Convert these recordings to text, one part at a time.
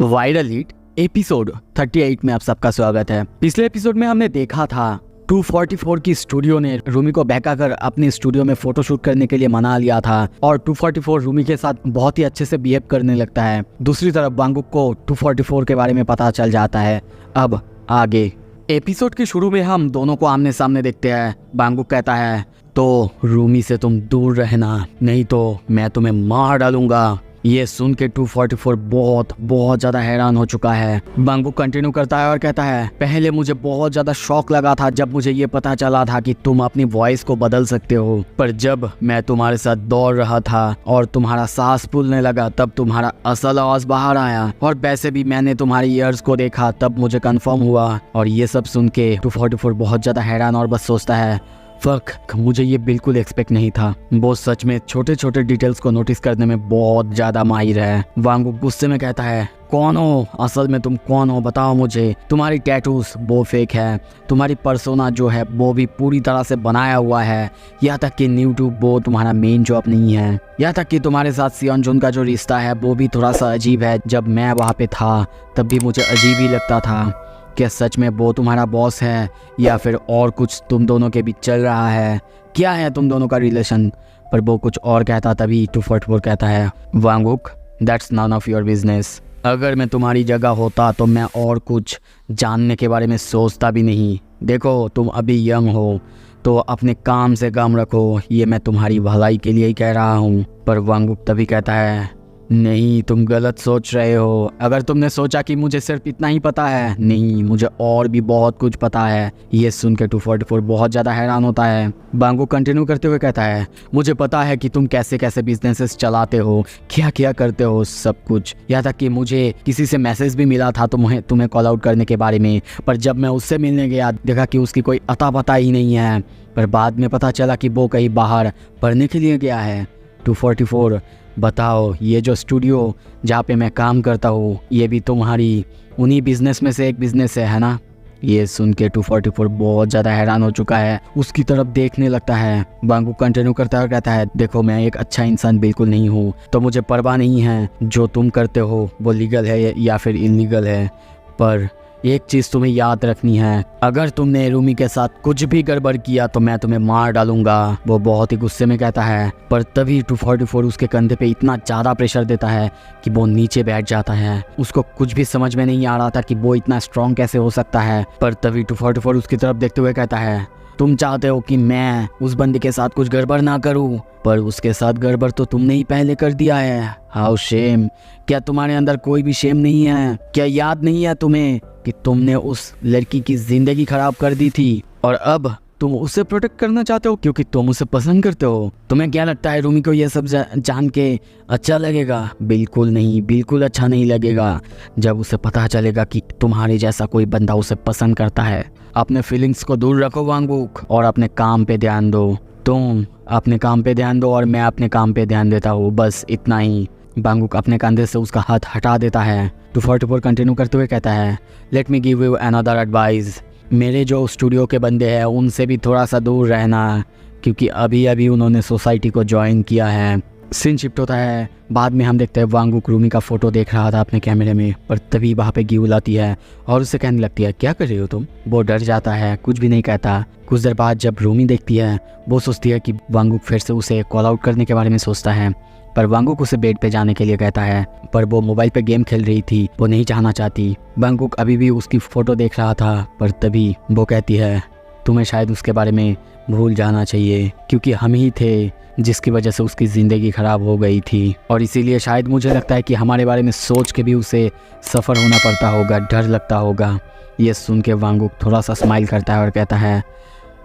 Viral hit episode 38 में आप सबका स्वागत है। पिछले एपिसोड में हमने देखा था 244 की स्टूडियो ने रूमी को बहकाकर अपने स्टूडियो में फोटोशूट करने के लिए मना लिया था और 244 रूमी के साथ बहुत ही अच्छे से बिहेव करने लगता है। दूसरी तरफ वांगुक को 244 के बारे में पता चल जाता है। अब आगे एपिसोड के शुरू में हम दोनों को आमने सामने देखते हैं। वांगुक कहता है तो रूमी से तुम दूर रहना, नहीं तो मैं तुम्हें मार डालूंगा। ये सुन के 244 बहुत ज़्यादा हैरान हो चुका है। वांगुक कंटिन्यू करता है और कहता है पहले मुझे बहुत ज़्यादा शौक लगा था जब मुझे ये पता चला था कि तुम अपनी वॉइस को बदल सकते हो, पर जब मैं तुम्हारे साथ दौड़ रहा था और तुम्हारा सांस फूलने लगा तब तुम्हारा असल आवाज़ बाहर आया, और वैसे भी मैंने तुम्हारी ईयर्स को देखा तब मुझे कन्फर्म हुआ। और ये सब सुन के 244 बहुत ज़्यादा हैरान और बस सोचता है फक, मुझे ये बिल्कुल एक्सपेक्ट नहीं था। वो सच में छोटे छोटे डिटेल्स को नोटिस करने में बहुत ज़्यादा माहिर है। वांगुक गुस्से में कहता है कौन हो, असल में तुम कौन हो बताओ मुझे। तुम्हारी टैटूज वो फेक है, तुम्हारी पर्सोना जो है वो भी पूरी तरह से बनाया हुआ है, यहाँ तक कि यूट्यूब वो तुम्हारा मेन जॉब नहीं है, यहाँ तक कि तुम्हारे साथ सियोंजुन का जो रिश्ता है वो भी थोड़ा सा अजीब है। जब मैं वहाँ पे था तब भी मुझे अजीब ही लगता था। क्या सच में वो तुम्हारा बॉस है या फिर और कुछ तुम दोनों के बीच चल रहा है? क्या है तुम दोनों का रिलेशन? पर वो कुछ और कहता तभी 244 कहता है Wanguk that's none of your business. अगर मैं तुम्हारी जगह होता तो मैं और कुछ जानने के बारे में सोचता भी नहीं। देखो तुम अभी यंग हो तो अपने काम से काम रखो, ये मैं तुम्हारी भलाई के लिए ही कह रहा हूँ। पर वांगुक तभी कहता है नहीं, तुम गलत सोच रहे हो। अगर तुमने सोचा कि मुझे सिर्फ इतना ही पता है, नहीं, मुझे और भी बहुत कुछ पता है। ये सुन के 244 बहुत ज़्यादा हैरान होता है। वांगुक कंटिन्यू करते हुए कहता है मुझे पता है कि तुम कैसे कैसे बिजनेसेस चलाते हो, क्या क्या करते हो, सब कुछ। यहाँ तक कि मुझे किसी से मैसेज भी मिला था तुम्हें कॉल आउट करने के बारे में, पर जब मैं उससे मिलने गया देखा कि उसकी कोई अता पता ही नहीं है। पर बाद में पता चला कि वो कहीं बाहर पढ़ने के लिए गया है। 244 बताओ, ये जो स्टूडियो जहाँ पे मैं काम करता हूँ ये भी तुम्हारी उन्हीं बिजनेस में से एक बिजनेस है ना? ये सुन के 244 बहुत ज़्यादा हैरान हो चुका है, उसकी तरफ देखने लगता है। वांगुक कंटिन्यू करता है और कहता है देखो मैं एक अच्छा इंसान बिल्कुल नहीं हूँ, तो मुझे परवाह नहीं है जो तुम करते हो वो लीगल है या फिर इलीगल है, पर एक चीज़ तुम्हें याद रखनी है, अगर तुमने रूमी के साथ कुछ भी गड़बड़ किया तो मैं तुम्हें मार डालूंगा। वो बहुत ही गुस्से में कहता है, पर तभी 244 उसके कंधे पे इतना ज़्यादा प्रेशर देता है कि वो नीचे बैठ जाता है। उसको कुछ भी समझ में नहीं आ रहा था कि वो इतना स्ट्रॉन्ग कैसे हो सकता है। पर तभी 244 उसकी तरफ देखते हुए कहता है तुम चाहते हो कि मैं उस बंदे के साथ कुछ गड़बड़ ना करूं, पर उसके साथ गड़बड़ तो तुमने ही पहले कर दिया है। हाउ शेम, क्या तुम्हारे अंदर कोई भी शेम नहीं है? क्या याद नहीं है तुम्हें कि तुमने उस लड़की की जिंदगी खराब कर दी थी और अब तुम उसे प्रोटेक्ट करना चाहते हो क्योंकि तुम उसे पसंद करते हो? तुम्हें क्या लगता है रूमी को यह सब जान के अच्छा लगेगा? बिल्कुल नहीं, बिल्कुल अच्छा नहीं लगेगा। जब उसे पता चलेगा कि तुम्हारे जैसा कोई बंदा उसे पसंद करता है। अपने फीलिंग्स को दूर रखो वांगुक और अपने काम पे ध्यान दो। तुम अपने काम पे ध्यान दो और मैं अपने काम पे ध्यान देता हूँ, बस इतना ही। वांगुक अपने कंधे से उसका हाथ हटा देता है। 244 कंटिन्यू करते हुए कहता है let me give you another advice. मेरे जो स्टूडियो के बंदे हैं उनसे भी थोड़ा सा दूर रहना, क्योंकि अभी अभी उन्होंने सोसाइटी को ज्वाइन किया है। सीन शिफ्ट होता है। बाद में हम देखते हैं वांगुक रूमी का फोटो देख रहा था अपने कैमरे में, पर तभी वहाँ पे गियुल आती है और उसे कहने लगती है क्या कर रही हो तुम? वो डर जाता है, कुछ भी नहीं कहता। कुछ देर बाद जब रूमी देखती है वो सोचती है कि वांगुक फिर से उसे कॉल आउट करने के बारे में सोचता है, पर वांगुक उसे बेड पे जाने के लिए कहता है, पर वो मोबाइल पे गेम खेल रही थी, वो नहीं चाहना चाहती। वांगुक अभी भी उसकी फ़ोटो देख रहा था, पर तभी वो कहती है तुम्हें शायद उसके बारे में भूल जाना चाहिए, क्योंकि हम ही थे जिसकी वजह से उसकी ज़िंदगी ख़राब हो गई थी, और इसीलिए शायद मुझे लगता है कि हमारे बारे में सोच के भी उसे सफ़र होना पड़ता होगा, डर लगता होगा। ये सुन के वांगुक थोड़ा सा स्माइल करता है और कहता है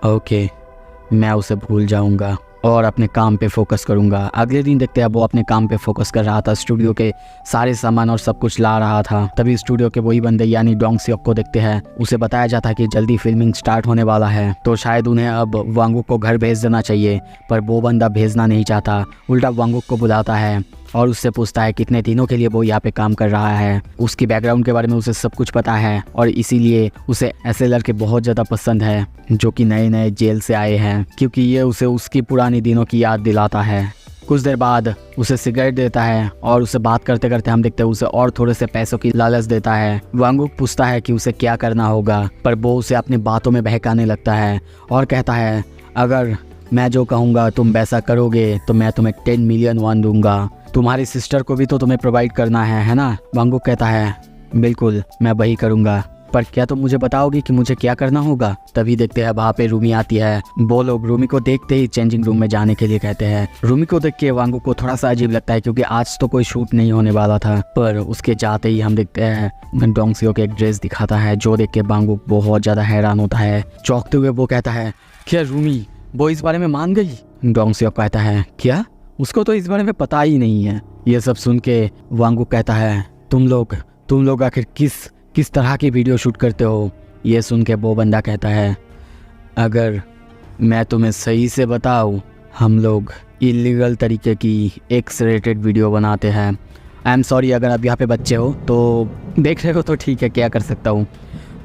ओके, मैं उसे भूल जाऊँगा और अपने काम पे फोकस करूंगा। अगले दिन देखते हैं वो अपने काम पे फोकस कर रहा था, स्टूडियो के सारे सामान और सब कुछ ला रहा था। तभी स्टूडियो के वही बंदे यानी डोंग सियोक को देखते हैं। उसे बताया जाता है कि जल्दी फिल्मिंग स्टार्ट होने वाला है, तो शायद उन्हें अब वांगुक को घर भेज देना चाहिए, पर वो बंदा भेजना नहीं चाहता। उल्टा वांगुक को बुलाता है और उससे पूछता है कितने दिनों के लिए वो यहाँ पे काम कर रहा है। उसकी बैकग्राउंड के बारे में उसे सब कुछ पता है और इसीलिए उसे ऐसे लड़के बहुत ज़्यादा पसंद है जो कि नए नए जेल से आए हैं, क्योंकि ये उसे उसकी पुरानी दिनों की याद दिलाता है। कुछ देर बाद उसे सिगरेट देता है और उसे बात करते करते हम देखते हैं उसे और थोड़े से पैसों की लालच देता है। वांगुक पूछता है कि उसे क्या करना होगा, पर वो उसे अपनी बातों में बहकाने लगता है और कहता है अगर मैं जो कहूँगा तुम वैसा करोगे तो मैं तुम्हें 10 मिलियन वॉन दूंगा। तुम्हारी सिस्टर को भी तो तुम्हें प्रोवाइड करना है ना? वांगुक कहता है बिल्कुल मैं वही करूँगा, पर क्या तुम मुझे बताओगी कि मुझे क्या करना होगा? तभी देखते हैं वहाँ पे रूमी आती है। वो लोग रूमी को देखते ही चेंजिंग रूम में जाने के लिए कहते हैं। रूमी को देख के वांगुक को थोड़ा सा अजीब लगता है क्योंकि आज तो कोई शूट नहीं होने वाला था, पर उसके जाते ही हम देखते हैं डोंग सियो के एक ड्रेस दिखाता है जो देख के वांगुक बहुत ज़्यादा हैरान होता है। चौंकते हुए वो कहता है क्या रूमी वो इस बारे में मान गई? डोंग सियो कहता है क्या, उसको तो इस बारे में पता ही नहीं है। ये सब सुन के वांगुक कहता है तुम लोग आखिर किस तरह की वीडियो शूट करते हो? ये सुन के वो बंदा कहता है अगर मैं तुम्हें सही से बताऊँ हम लोग इलीगल तरीके की एक्स रेटेड वीडियो बनाते हैं। आई एम सॉरी अगर आप यहाँ पे बच्चे हो तो देख रहे हो तो ठीक है, क्या कर सकता हूँ।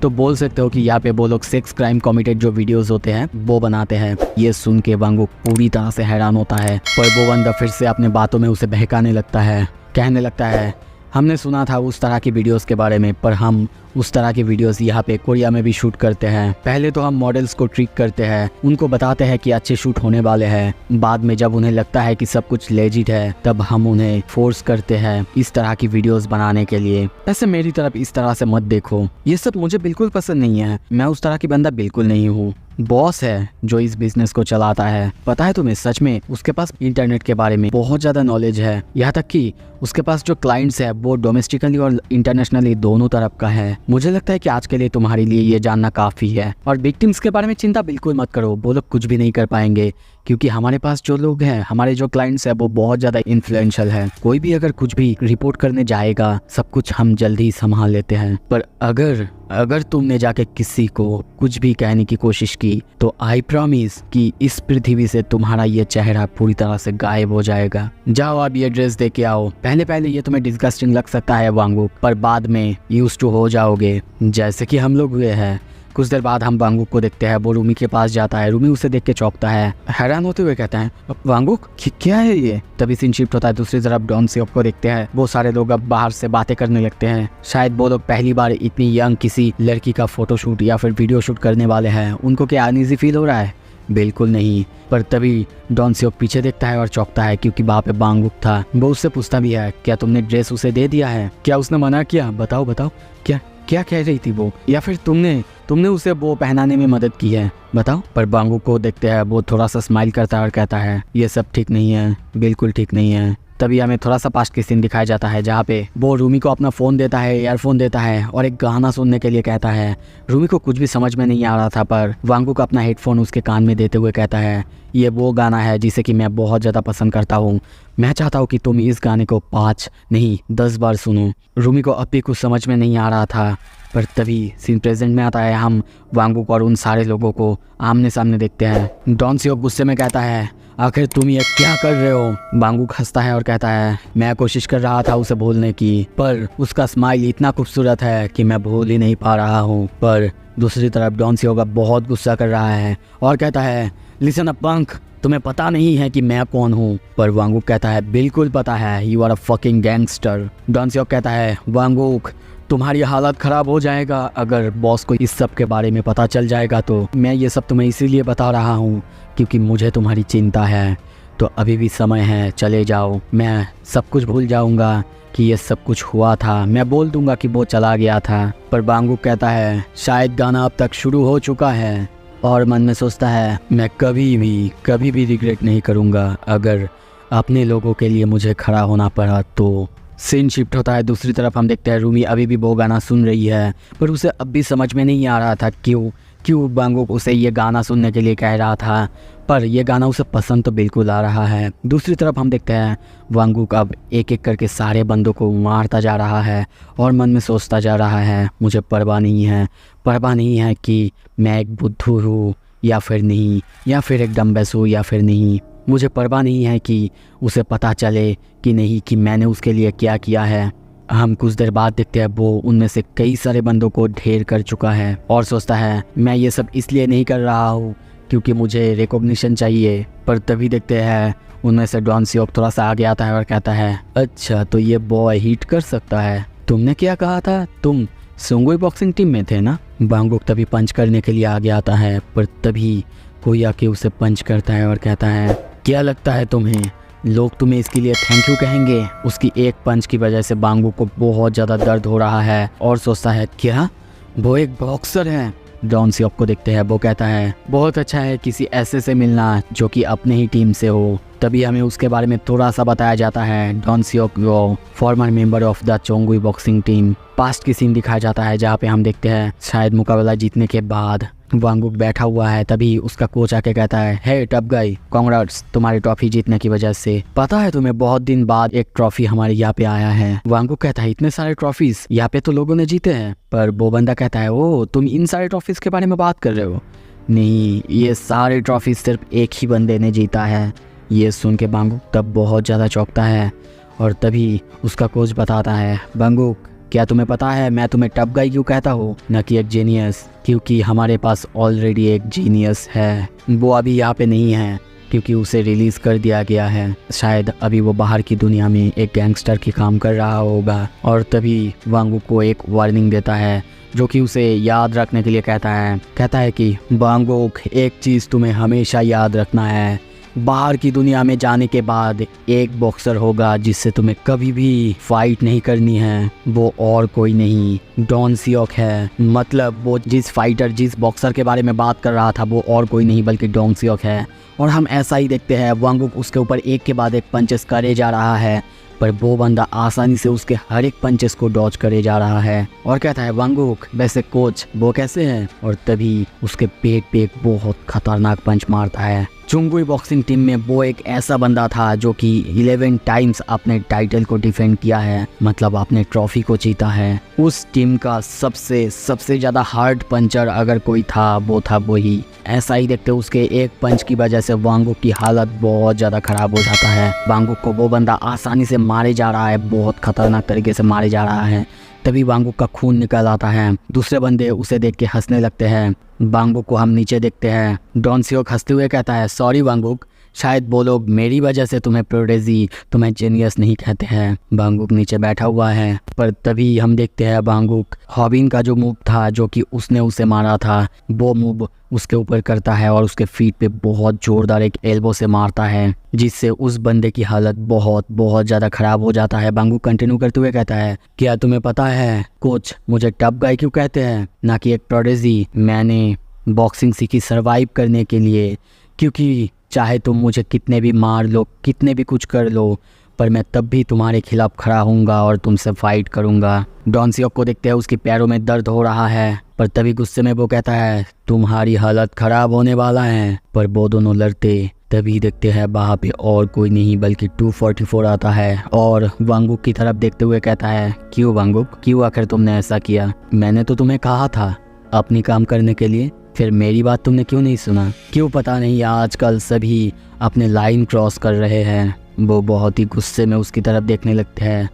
तो बोल सकते हो कि यहाँ पे वो लोग सेक्स क्राइम कमिटेड जो वीडियोस होते हैं वो बनाते हैं। ये सुन के वांगुक पूरी तरह से हैरान होता है, पर वो बंदा फिर से अपने बातों में उसे बहकाने लगता है। कहने लगता है हमने सुना था उस तरह की वीडियोस के बारे में, पर हम उस तरह की वीडियोस यहाँ पे कोरिया में भी शूट करते हैं। पहले तो हम मॉडल्स को ट्रिक करते हैं, उनको बताते हैं कि अच्छे शूट होने वाले हैं। बाद में जब उन्हें लगता है कि सब कुछ लेजिट है तब हम उन्हें फोर्स करते हैं इस तरह की वीडियोस बनाने के लिए। ऐसे मेरी तरफ इस तरह से मत देखो, ये सब मुझे बिल्कुल पसंद नहीं है। मैं उस तरह की बंदा बिल्कुल नहीं हूँ। बॉस है जो इस बिजनेस को चलाता है। पता है तुम्हें, सच में उसके पास इंटरनेट के बारे में बहुत ज़्यादा नॉलेज है। यहाँ तक कि उसके पास जो क्लाइंट्स है वो डोमेस्टिकली और इंटरनेशनली दोनों तरफ का है। मुझे लगता है कि आज के लिए तुम्हारे लिए ये जानना काफ़ी है। और विक्टिम्स के बारे में चिंता बिल्कुल मत करो, वो लोग कुछ भी नहीं कर पाएंगे क्योंकि हमारे पास जो लोग हैं, हमारे जो क्लाइंट्स हैं वो बहुत ज़्यादा इन्फ्लुएंशियल है। कोई भी अगर कुछ भी रिपोर्ट करने जाएगा सब कुछ हम जल्दी ही संभाल लेते हैं। पर अगर तुमने जाके किसी को कुछ भी कहने की कोशिश की तो आई प्रॉमिस कि इस पृथ्वी से तुम्हारा ये चेहरा पूरी तरह से गायब हो जाएगा। जाओ आप ये ड्रेस दे के आओ। पहले ये तुम्हें डिस्गस्टिंग लग सकता है वांगुक, पर बाद में यूज्ड टू हो जाओगे जैसे कि हम लोग हुए हैं। कुछ देर बाद हम वांगुक को देखते हैं, वो रूमी के पास जाता है। रूमी उसे देख के चौंकता है, हैरान होते हुए कहता है वांगुक क्या है ये? तभी सीन शिफ्ट होता है दूसरी तरफ। डॉन सियोक को देखते हैं, वो सारे लोग अब बाहर से बातें करने लगते हैं। शायद वो लोग पहली बार इतनी यंग किसी लड़की का फोटोशूट या फिर वीडियो शूट करने वाले हैं। उनको क्या अनईजी फील हो रहा है? बिल्कुल नहीं। पर तभी डॉन सियोक पीछे देखता है और चौंकता है क्योंकि वहाँ पे वांगुक था। वो उससे पूछता भी है क्या तुमने ड्रेस उसे दे दिया है? क्या उसने मना किया? बताओ क्या कह रही थी वो, या फिर तुमने उसे वो पहनाने में मदद की है? बताओ। पर वांगुक को देखते हैं, वो थोड़ा सा स्माइल करता है और कहता है ये सब ठीक नहीं है, बिल्कुल ठीक नहीं है। तभी हमें थोड़ा सा पास्ट की सीन दिखाया जाता है जहाँ पे वो रूमी को अपना फ़ोन देता है, ईयरफोन देता है और एक गाना सुनने के लिए कहता है। रूमी को कुछ भी समझ में नहीं आ रहा था, पर वांगुक अपना हेडफोन उसके कान में देते हुए कहता है ये वो गाना है जिसे कि मैं बहुत ज़्यादा पसंद करता हूँ। मैं चाहता हूँ कि तुम इस गाने को 5 नहीं 10 बार सुनो। रूमी को अब भी कुछ समझ में नहीं आ रहा था, पर तभी सीन प्रेजेंट में आता है। हम वांगुक और उन सारे लोगों को आमने सामने देखते हैं। डॉन सियोक गुस्से में कहता है आखिर तुम ये क्या कर रहे हो? वांगुक हंसता है और कहता है मैं कोशिश कर रहा था उसे भूलने की, पर उसका स्माइल इतना खूबसूरत है कि मैं भूल ही नहीं पा रहा हूँ। पर दूसरी तरफ डॉन सियोक बहुत गुस्सा कर रहा है और कहता है लिसन अप पंक, तुम्हें पता नहीं है कि मैं कौन हूँ? पर वांगुक कहता है बिल्कुल पता है, you are a fucking gangster. Don Seok कहता है वांगुक तुम्हारी हालत ख़राब हो जाएगा अगर बॉस को इस सब के बारे में पता चल जाएगा। तो मैं ये सब तुम्हें इसीलिए बता रहा हूँ क्योंकि मुझे तुम्हारी चिंता है। तो अभी भी समय है, चले जाओ। मैं सब कुछ भूल जाऊँगा कि ये सब कुछ हुआ था, मैं बोल दूँगा कि वो चला गया था। पर वांगुक कहता है शायद गाना अब तक शुरू हो चुका है, और मन में सोचता है मैं कभी भी रिग्रेट नहीं करूँगा अगर अपने लोगों के लिए मुझे खड़ा होना पड़ा तो। सीन शिफ्ट होता है दूसरी तरफ। हम देखते हैं रूमी अभी भी वो गाना सुन रही है, पर उसे अब भी समझ में नहीं आ रहा था क्यों वांगुक उसे ये गाना सुनने के लिए कह रहा था, पर यह गाना उसे पसंद तो बिल्कुल आ रहा है। दूसरी तरफ हम देखते हैं वांगुक अब एक एक करके सारे बंदों को मारता जा रहा है और मन में सोचता जा रहा है मुझे परवाह नहीं है कि मैं एक बुद्धू हूँ या फिर नहीं, या फिर एक डम्बेस हूँ या फिर नहीं। मुझे परवाह नहीं है कि उसे पता चले कि नहीं कि मैंने उसके लिए क्या किया है। हम कुछ देर बाद देखते हैं वो उनमें से कई सारे बंदों को ढेर कर चुका है और सोचता है मैं ये सब इसलिए नहीं कर रहा हूँ क्योंकि मुझे रिकॉग्निशन चाहिए। पर तभी देखते हैं उनमें से डॉन सियोक थोड़ा सा आगे आता है और कहता है, अच्छा तो ये बॉय हिट कर सकता है। तुमने क्या कहा था, तुम सुंगुई बॉक्सिंग टीम में थे ना। बांगुक तभी पंच करने के लिए आगे आता है, पर तभी कोई आके उसे पंच करता है और कहता है, क्या लगता है तुम्हें लोग तुम्हें इसके लिए थैंक यू कहेंगे। उसकी एक पंच की वजह से बांगुक को बहुत ज़्यादा दर्द हो रहा है और सोचता है, क्या वो एक बॉक्सर है। डॉन सियोक को देखते हैं, वो कहता है, बहुत अच्छा है किसी ऐसे से मिलना जो कि अपने ही टीम से हो। तभी हमें उसके बारे में थोड़ा सा बताया जाता है। डॉन सियोक वो former member of the Chongui boxing team. Past की सीन दिखाया जाता है जहाँ पे हम देखते हैं शायद मुकाबला जीतने के बाद वांगुक बैठा हुआ है, तभी उसका कोच आके कहता है, हे टफ गाई, कांग्रेट्स तुम्हारी ट्रॉफी जीतने की वजह से। पता है तुम्हें बहुत दिन बाद एक ट्रॉफी हमारे यहाँ पे आया है। वांगुक कहता है, इतने सारे ट्रॉफीज यहाँ पे तो लोगों ने जीते हैं। पर वो बंदा कहता है, ओ तुम इन सारे ट्रॉफीज के बारे में बात कर रहे हो। नहीं, ये सारे ट्रॉफीज सिर्फ एक ही बंदे ने जीता है। ये सुन के वांगुक तब बहुत ज़्यादा चौंकता है और तभी उसका कोच बताता है, वांगुक क्या तुम्हें पता है मैं तुम्हें टफ गाई क्यों कहता हूँ, न कि एक जीनियस। क्योंकि हमारे पास ऑलरेडी एक जीनियस है, वो अभी यहाँ पे नहीं है क्योंकि उसे रिलीज़ कर दिया गया है। शायद अभी वो बाहर की दुनिया में एक गैंगस्टर की काम कर रहा होगा। और तभी वांगुक को एक वार्निंग देता है जो कि उसे याद रखने के लिए कहता है कि वांगुक एक चीज़ तुम्हें हमेशा याद रखना है, बाहर की दुनिया में जाने के बाद एक बॉक्सर होगा जिससे तुम्हें कभी भी फाइट नहीं करनी है। वो और कोई नहीं, डॉन सियोक है। मतलब वो जिस बॉक्सर के बारे में बात कर रहा था वो और कोई नहीं बल्कि डॉन सियोक है। और हम ऐसा ही देखते हैं, वांगुक उसके ऊपर एक के बाद एक पंचेस करे जा रहा है, पर वो बंदा आसानी से उसके हर एक पंचेस को डॉज करे जा रहा है और कहता है, वांगुक वैसे कोच वो कैसे है। और तभी उसके पेट पे एक बहुत खतरनाक पंच मारता है। चोंगुई बॉक्सिंग टीम में वो एक ऐसा बंदा था जो कि 11 टाइम्स अपने टाइटल को डिफेंड किया है, मतलब अपने ट्रॉफी को जीता है। उस टीम का सबसे ज़्यादा हार्ड पंचर अगर कोई था वो था वही। ऐसा ही देखते उसके एक पंच की वजह से वांगुक की हालत बहुत ज़्यादा ख़राब हो जाता है। वांगुक को वो बंदा आसानी से मारे जा रहा है, बहुत खतरनाक तरीके से मारे जा रहा है। तभी वांगुक का खून निकल आता है। दूसरे बंदे उसे देख के हंसने लगते हैं। वांगुक को हम नीचे देखते हैं। डॉन सियोक हंसते हुए कहता है, सॉरी वांगुक, शायद वो लोग मेरी वजह से तुम्हें प्रोडेजी, तुम्हें जीनियस नहीं कहते हैं। वांगुक नीचे बैठा हुआ है, पर तभी हम देखते हैं वांगुक हॉबिन का जो मूव था जो कि उसने उसे मारा था, वो मूव उसके ऊपर करता है और उसके फीट पे बहुत जोरदार एक एल्बो से मारता है, जिससे उस बंदे की हालत बहुत ज़्यादा ख़राब हो जाता है। वांगुक कंटिन्यू करते हुए कहता है, क्या तुम्हें पता है कोच मुझे टफ गाई क्यों कहते हैं, ना कि एक प्रोडेजी। मैंने बॉक्सिंग सीखी सर्वाइव करने के लिए, क्योंकि चाहे तुम मुझे कितने भी मार लो, कितने भी कुछ कर लो, पर मैं तब भी तुम्हारे खिलाफ खड़ा होऊंगा और तुमसे फाइट करूंगा। डॉन सियोक को देखते हैं उसके पैरों में दर्द हो रहा है, पर तभी गुस्से में वो कहता है, तुम्हारी हालत खराब होने वाला है। पर वो दोनों लड़ते तभी देखते हैं वहाँ पे और कोई नहीं बल्कि 244 आता है और वांगुक की तरफ देखते हुए कहता है, क्यों वांगुक, क्यों आखिर तुमने ऐसा किया? मैंने तो तुम्हें कहा था अपनी काम करने के लिए, फिर मेरी बात तुमने क्यों नहीं सुना? क्यों पता नहीं आजकल सभी अपने लाइन क्रॉस कर रहे हैं। वो बहुत ही गुस्से में उसकी तरफ देखने लगते हैं।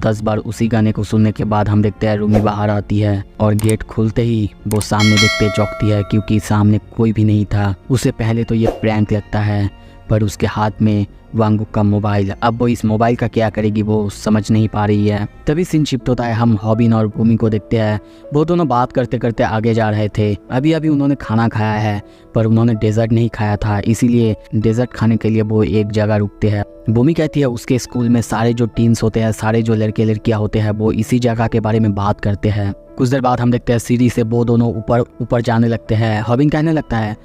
10 बार उसी गाने को सुनने के बाद हम देखते हैं रूमी बाहर आती है और गेट खुलते ही वो सामने देखते चौंकती है क्योंकि सामने कोई भी नहीं था। उसे पहले तो ये प्रैंक लगता है, पर उसके हाथ में वांगुक का मोबाइल, अब वो इस मोबाइल का क्या करेगी वो समझ नहीं पा रही है। तभी सीन शिफ्ट होता है, हम हॉबिन और भूमि को देखते हैं। वो दोनों बात करते करते आगे जा रहे थे। अभी उन्होंने खाना खाया है, पर उन्होंने डेजर्ट नहीं खाया था, इसीलिए डेजर्ट खाने के लिए वो एक जगह रुकते हैं। भूमि कहती है उसके स्कूल में सारे जो टीन्स होते हैं, सारे जो लड़के लड़कियां होते हैं, वो इसी जगह के बारे में बात करते हैं। कुछ देर बाद हम देखते हैं सीढ़ी से वो दोनों ऊपर जाने लगते हैं। हॉबिन कहने लगता है,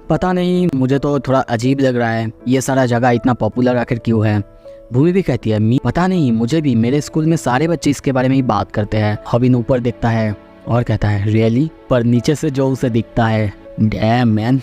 पता नहीं मुझे तो थोड़ा अजीब लग रहा है, ये सारा जगह इतना पॉपुलर आखिर क्यों है? भूमि भी कहती है, पता नहीं मुझे भी, मेरे स्कूल में सारे बच्चे इसके बारे में ही बात करते हैं। हॉबिन ऊपर देखता है और कहता है, रियली? पर नीचे से जो उसे दिखता है, डैम मैन।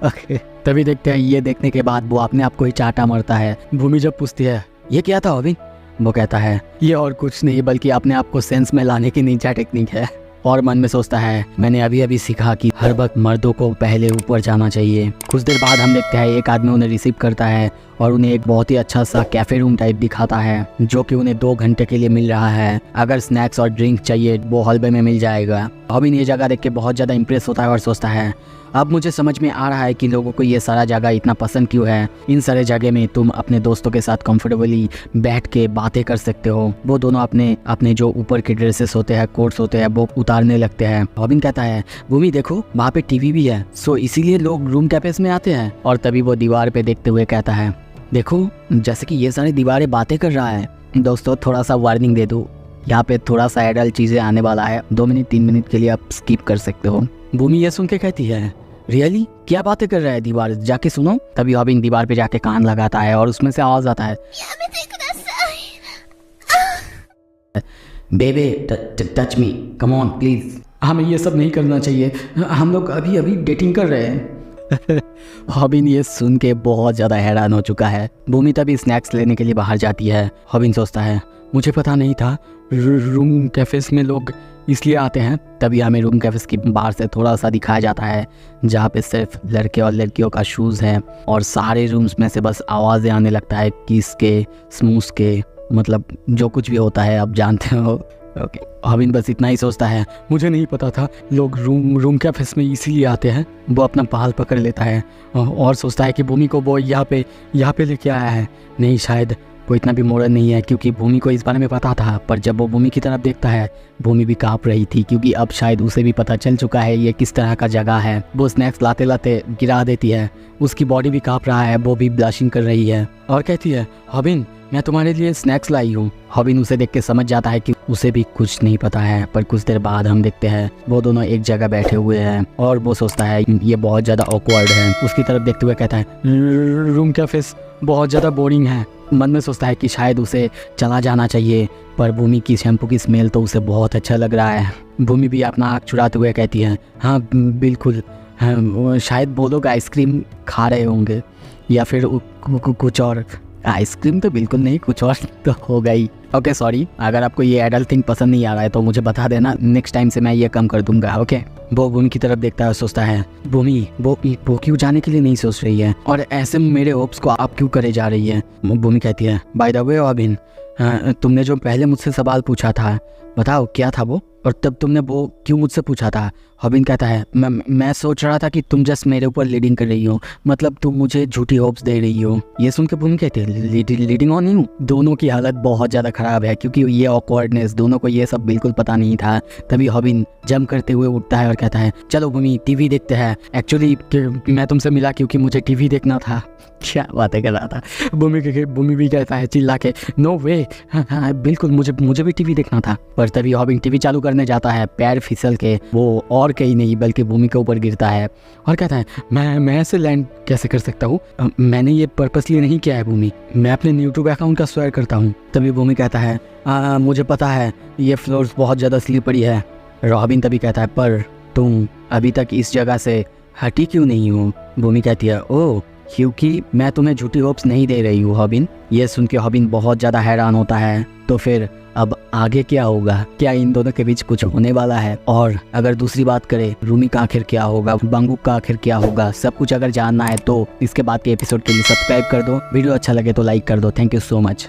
ओके, तभी देखते हैं ये देखने के बाद वो अपने आप को ही चाटा मारता है। भूमि जब पूछती है, ये क्या था हॉबिन? वो कहता है, ये और कुछ नहीं बल्कि अपने आप को सेंस में लाने की निंजा टेक्निक है। और मन में सोचता है, मैंने अभी सीखा कि हर वक्त मर्दों को पहले ऊपर जाना चाहिए। कुछ देर बाद हम देखते हैं एक आदमी उन्हें रिसीव करता है और उन्हें एक बहुत ही अच्छा सा कैफे रूम टाइप दिखाता है जो कि उन्हें 2 घंटे के लिए मिल रहा है। अगर स्नैक्स और ड्रिंक चाहिए वो हॉलवे में मिल जाएगा। हॉबिन ये जगह देख के बहुत ज़्यादा इंप्रेस होता है और सोचता है, अब मुझे समझ में आ रहा है कि लोगों को ये सारा जगह इतना पसंद क्यों है। इन सारे जगह में तुम अपने दोस्तों के साथ कंफर्टेबली बैठ के बातें कर सकते हो। वो दोनों अपने अपने जो ऊपर के ड्रेसेस होते हैं, कोट्स होते हैं, वो उतारने लगते हैं। रॉबिन कहता है भूमि देखो वहाँ पे टीवी भी है, सो इसीलिए लोग रूम कैफेस में आते हैं। और तभी वो दीवार पे देखते हुए कहता है देखो जैसे कि ये सारी दीवारें बातें कर रहा है। दोस्तों थोड़ा सा वार्निंग दे दूँ, यहाँ पे थोड़ा सा एडल्ट चीज़ें आने वाला है, 2 मिनट 3 मिनट के लिए आप स्किप कर सकते हो। भूमि ये सुन के कहती है रियली क्या बातें कर रहा है दीवार, जाके सुनो। तभी रॉबिन दीवार पे जाके कान लगाता है और उसमें से आवाज आता है बेबे touch me come on please. हमें ये सब नहीं करना चाहिए, हम लोग अभी अभी डेटिंग कर रहे हैं। रॉबिन ये सुन के बहुत ज़्यादा हैरान हो चुका है। भूमि तभी स्नैक्स लेने के लिए बाहर जाती है। रॉबिन सोचता है मुझे पता नहीं था रूम कैफेस में लोग इसलिए आते हैं। तभी हमें रूम कैफेस की बाहर से थोड़ा सा दिखाया जाता है जहाँ पे सिर्फ लड़के और लड़कियों का शूज़ है और सारे रूम्स में से बस आवाज़ें आने लगता है किस के स्मूस के, मतलब जो कुछ भी होता है आप जानते हो। ओके रॉबिन बस इतना ही सोचता है मुझे नहीं पता था लोग रूम कैफेस में इसीलिए आते हैं। वो अपना बाल पकड़ लेता है और सोचता है कि भूमि को वो यहाँ पे लेके आया है। नहीं शायद वो इतना भी मॉडर्न नहीं है, क्योंकि भूमि को इस बारे में पता था। पर जब वो भूमि की तरफ देखता है भूमि भी काँप रही थी, क्योंकि अब शायद उसे भी पता चल चुका है ये किस तरह का जगह है। वो स्नैक्स लाते लाते गिरा देती है, उसकी बॉडी भी काँप रहा है, वो भी ब्लशिंग कर रही है और कहती है रॉबिन मैं तुम्हारे लिए स्नैक्स लाई हूँ। रॉबिन उसे देख के समझ जाता है कि उसे भी कुछ नहीं पता है। पर कुछ देर बाद हम देखते हैं वो दोनों एक जगह बैठे हुए हैं और वो सोचता है ये बहुत ज़्यादा ऑकवर्ड है। उसकी तरफ देखते हुए कहता है रूम कैफेस बहुत ज़्यादा बोरिंग है। मन में सोचता है कि शायद उसे चला जाना चाहिए, पर भूमि की शैम्पू की स्मेल तो उसे बहुत अच्छा लग रहा है। भूमि भी अपना आँख चुराते हुए कहती है हाँ बिल्कुल, हाँ, शायद वो लोग आइसक्रीम खा रहे होंगे या फिर कुछ और। आइसक्रीम तो बिल्कुल नहीं, कुछ और तो होगा ही। ओके सॉरी, अगर आपको ये एडल्ट थिंग पसंद नहीं आ रहा है तो मुझे बता देना, नेक्स्ट टाइम से मैं ये कम कर दूंगा। ओके वो भूमि की तरफ देखता है, सोचता है भूमि वो क्यों जाने के लिए नहीं सोच रही है और ऐसे मेरे होप्स को आप क्यों करे जा रही है। भूमि कहती है बाय द वे रॉबिन, तुमने जो पहले मुझसे सवाल पूछा था बताओ क्या था वो, और तब तुमने वो क्यों मुझसे पूछा था। रॉबिन कहता है मैं सोच रहा था कि तुम जस्ट मेरे ऊपर लीडिंग कर रही हो, मतलब तुम मुझे झूठी होप्स दे रही हो। ये सुन के भूमि कहती है लीडिंग ऑन यू। दोनों की हालत बहुत ज़्यादा ख़राब है क्योंकि ये ऑकवर्डनेस, दोनों को ये सब बिल्कुल पता नहीं था। तभी रॉबिन जंप करते हुए उठता है और कहता है चलो भूमि टीवी देखते हैं। एक्चुअली मैं तुमसे मिला क्योंकि मुझे टीवी देखना था। क्या बातें कर रहा था। भूमि भी कहता है चिल्ला के नो वे, हाँ बिल्कुल मुझे भी टीवी देखना था। पर तभी रॉबिन टीवी चालू करने जाता है, पैर फिसल के वो और कहीं नहीं बल्कि भूमि के ऊपर गिरता है और कहता है मैं ऐसे लैंड कैसे कर सकता हूँ, मैंने ये पर्पसली नहीं किया है भूमि, मैं अपने यूट्यूब अकाउंट का स्वेयर करता हूँ। तभी भूमि कहता है मुझे पता है ये फ्लोर्स बहुत ज़्यादा स्लिपरी है। रॉबिन तभी कहता है पर तुम अभी तक इस जगह से हटी क्यों नहीं हो। भूमि कहती है ओह क्योंकि मैं तुम्हें झूठी होप्स नहीं दे रही हूँ रॉबिन। ये सुन के रॉबिन बहुत ज़्यादा हैरान होता है। तो फिर अब आगे क्या होगा, क्या इन दोनों के बीच कुछ होने वाला है, और अगर दूसरी बात करें रूमी का आखिर क्या होगा, बंगूक का आखिर क्या होगा, सब कुछ अगर जानना है तो इसके बाद के एपिसोड के लिए सब्सक्राइब कर दो। वीडियो अच्छा लगे तो लाइक कर दो। Thank you so much.